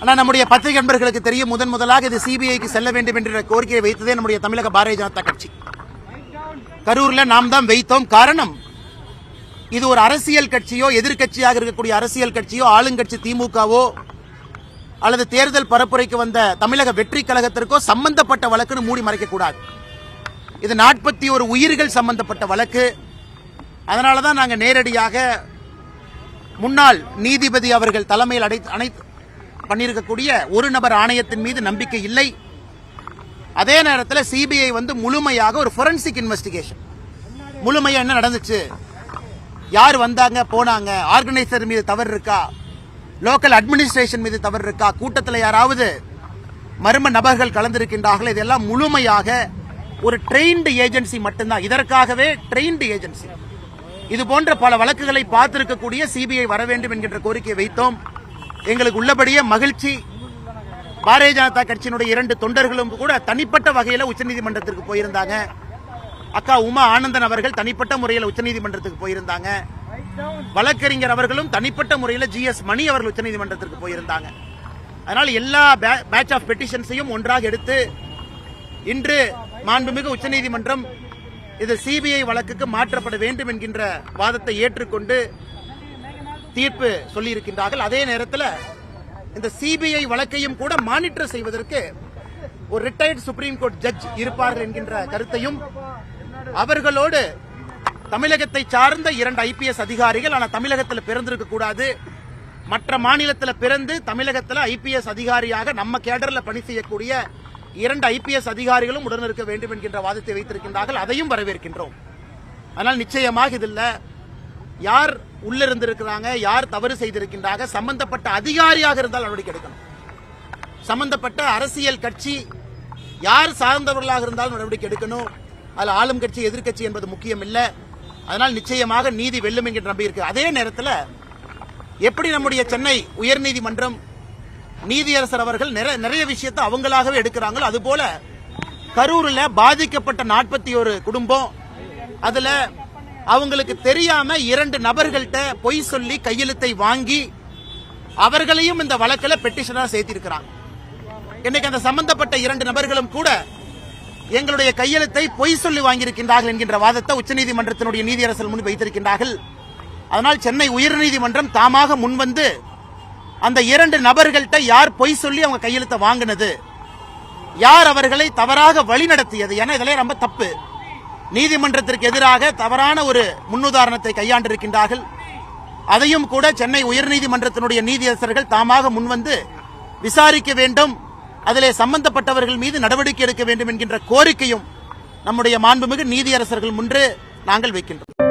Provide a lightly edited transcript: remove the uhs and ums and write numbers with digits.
ஆனா நம்முடைய பத்திரிகை நண்பர்களுக்கு தெரியும், முதலாக இது சிபிஐக்கு செல்ல வேண்டும் என்ற கோரிக்கையை வைத்ததே நம்முடைய தமிழக பாரதிய ஜனதா கட்சி. கரூர்ல நாம் தான் வைத்தோம். காரணம், இது ஒரு அரசியல் கட்சியோ எதிர்கட்சியாக இருக்கக்கூடிய அரசியல் கட்சியோ ஆளுங்கட்சி திமுகவோ அல்லது தேர்தல் பரப்புரைக்கு வந்த தமிழக வெற்றி கழகத்திற்கோ சம்பந்தப்பட்ட வழக்குன்னு மூடி மறைக்க கூடாது. இது 41 உயிர்கள் சம்பந்தப்பட்ட வழக்கு. அதனாலதான் நாங்கள் நேரடியாக முன்னாள் நீதிபதி அவர்கள் தலைமையில் பண்ணியிருக்கக்கூடிய ஒரு நபர் ஆணையத்தின் மீது நம்பிக்கை இல்லை. அதே நேரத்தில் சிபிஐ முழுமையாக ஒரு ஃபோரன்சிக் இன்வெஸ்டிகேஷன், முழுமையா என்ன நடந்துச்சு, யார் வந்தாங்க போனாங்க, ஆர்கனைசர் மீது தவறு இருக்கா, லோக்கல் அட்மினிஸ்ட்ரேஷன் மீது தவறு இருக்கா, கூட்டத்தில் யாராவது மர்ம நபர்கள் கலந்திருக்கின்றார்கள், இதெல்லாம் முழுமையாக ஒரு ட்ரெயின்டு ஏஜென்சி மட்டும்தான், இதற்காகவே ட்ரெயின்டு ஏஜென்சி. இது போன்ற பல வழக்குகளை பார்த்திருக்கக்கூடிய சிபிஐ வர வேண்டும் என்கின்ற கோரிக்கையை வைத்தோம். எங்களுக்கு உள்ளபடியே மகிழ்ச்சி. பாரதிய ஜனதா கட்சியினுடைய 2 தொண்டர்களும் கூட தனிப்பட்ட வகையில் உச்சநீதிமன்றத்திற்கு போயிருந்தாங்க. அக்கா உமா ஆனந்தன் அவர்கள் தனிப்பட்ட முறையில் உச்சநீதிமன்றத்துக்கு போயிருந்தாங்க. வழக்கறிஞர் அவர்களும் தனிப்பட்ட முறையில் ஜிஎஸ் மணி அவர்கள் உச்சநீதிமன்றத்திற்கு போயிருந்தாங்க. அதனால் எல்லா பேட்ச் ஆஃப் பெட்டிஷன்ஸையும் ஒன்றாக எடுத்து இன்று மாண்புமிகு உச்சநீதிமன்றம் இது சிபிஐ வழக்குக்கு மாற்றப்பட வேண்டும் என்கின்ற வாதத்தை ஏற்றுக்கொண்டு தீர்ப்பு சொல்லியிருக்கின்றார்கள். அதே நேரத்தில் இந்த சிபிஐ வழக்கையும் கூட மானிட்டர் செய்வதற்கு ஒரு ரிட்டையர்ட் சுப்ரீம் கோர்ட் ஜட்ஜ் இருப்பார்கள் என்கின்ற கருத்தையும், அவர்களோடு தமிழகத்தை சார்ந்த 2 ஐபிஎஸ் அதிகாரிகள், ஆனால் தமிழகத்தில் பிறந்திருக்க கூடாது, மற்ற மாநிலத்தில் பிறந்து தமிழகத்தில் ஐபிஎஸ் அதிகாரியாக நம்ம கேடர்ல பணி செய்யக்கூடிய 2 ஐபிஎஸ் அதிகாரிகளும் உடனிருக்க வேண்டும் என்கின்ற வாதத்தை வைத்திருக்கின்றார்கள். அதையும் வரவேற்கின்றோம். ஆனால் நிச்சயமாக இதில் யார் உள்ளிருந்திருக்கிறாங்க, யார் தவறு செய்திருக்கின்றாங்க, சம்பந்தப்பட்ட அதிகாரியாக இருந்தால் நடவடிக்கை எடுக்கணும். சம்பந்தப்பட்ட அரசியல் கட்சி யார் சார்ந்தவர்களாக இருந்தாலும் நடவடிக்கை எடுக்கணும். அதில் ஆளும் கட்சி எதிர்கட்சி என்பது முக்கியம் இல்லை. அதனால் நிச்சயமாக நீதி வெல்லும் என்கின்ற நம்பி இருக்கு. அதே நேரத்தில் எப்படி நம்முடைய சென்னை உயர்நீதிமன்றம் நீதியரசர் அவர்கள் நிறைய விஷயத்தை அவங்களாகவே எடுக்கிறாங்களோ, அதுபோல கரூரில் பாதிக்கப்பட்ட 41 குடும்பம், அதுல அவங்களுக்கு தெரியாம 2 நபர்கள்ட்ட பொய் சொல்லி கையெழுத்தை வாங்கி அவர்களையும் இந்த வழக்கில் பெட்டிஷனா சேர்த்திருக்கிறாங்க. இன்னைக்கு அந்த சம்பந்தப்பட்ட 2 நபர்களும் கூட எங்களுடைய கையெழுத்தை பொய் சொல்லி வாங்கியிருக்கின்றார்கள் என்கின்ற வாதத்தை உச்சநீதிமன்றத்தினுடைய நீதியரசர் முன் வைத்திருக்கின்றார்கள். அதனால் சென்னை உயர்நீதிமன்றம் தாமாக முன்வந்து அந்த 2 நபர்கள்ட்ட யார் பொய் சொல்லி அவங்க கையெழுத்தை வாங்கினது, யார் அவர்களை தவறாக வழிநடத்தியது, ஏன்னா இதெல்லாம் ரொம்ப தப்பு. நீதிமன்றத்திற்கு எதிராக தவறான ஒரு முன்னுதாரணத்தை கையாண்டிருக்கின்றார்கள். அதையும் கூட சென்னை உயர்நீதிமன்றத்தினுடைய நீதியரசர்கள் தாமாக முன்வந்து விசாரிக்க வேண்டும், அதிலே சம்பந்தப்பட்டவர்கள் மீது நடவடிக்கை எடுக்க வேண்டும் என்கின்ற கோரிக்கையும் நம்முடைய மாண்புமிகு நீதியரசர்கள் முன்பு நாங்கள் வைக்கின்றோம்.